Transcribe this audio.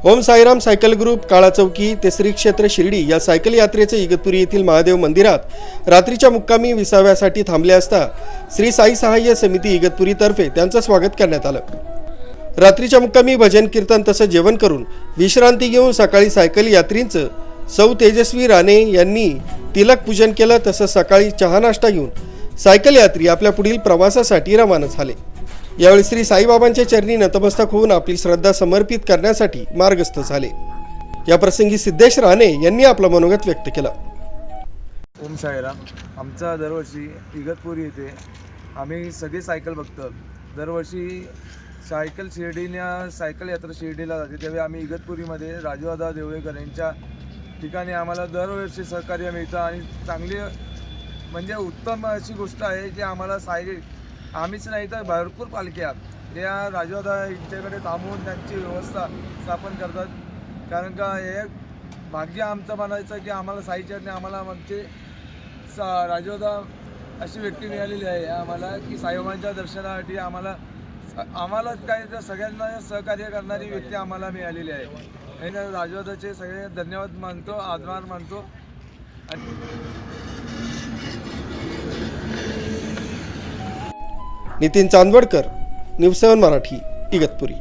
Om Sairam cycle group काळा चौकी ते श्री क्षेत्र शिर्डी या सायकल यात्रेचे इगतपुरी येथील महादेव मंदिरात रात्रीच्या मुक्कामी विसाव्यासाठी थांबले असता श्री साई सहाय्य समिती इगतपुरी तर्फे त्यांचं स्वागत करण्यात आलं। रात्रीच्या मुक्कामी भजन कीर्तन तसंच जेवण करून विश्रांती घेऊन सकाळी सायकल यात्रींचं सौ तेजस्वी राणे यांनी तिलक पूजन केलं। तसंच सकाळी चहा नाश्ता घेऊन सायकल यात्री आपल्या पुढील प्रवासासाठी रवाना झाले। यावेळी श्री साईबाबांच्या चरणी नतमस्तक होऊन आपली श्रद्धा समर्पित करण्यासाठी मार्गस्थ झाले। या प्रसंगी सिद्धेश राणे यांनी आपलं मनोगत व्यक्त केलं। ओम साईराम। आमचा दरवर्षी इगतपुरी येथे आम्ही सगळे सायकल बघतो। दरवर्षी सायकल सायकल यात्रा शिर्डीला जाते, तेव्हा आम्ही इगतपुरीमध्ये राजूदादा देवळेकर यांच्या ठिकाणी आम्हाला दरवर्षी सहकार्य मिळतं आणि चांगली म्हणजे उत्तम अशी गोष्ट आहे की आम्हाला आम्हीच नाही तर भरपूर पालख्या या राजूदादा यांच्याकडे थांबवून त्यांची व्यवस्था स्थापन करतात। कारण का हे भाग्य आमचं म्हणायचं की आम्हाला साईचरणी आम्हाला म्हणजे राजूदादा अशी व्यक्ती मिळालेली आहे आम्हाला की साईबाबांच्या दर्शनासाठी आम्हाला काय तर सगळ्यांना सहकार्य करणारी व्यक्ती आम्हाला मिळालेली आहे। आणि राजूदादाचे सगळे धन्यवाद मानतो, आभार मानतो। नितीन चांदवडकर, न्यूज 7 मराठी, इगतपुरी।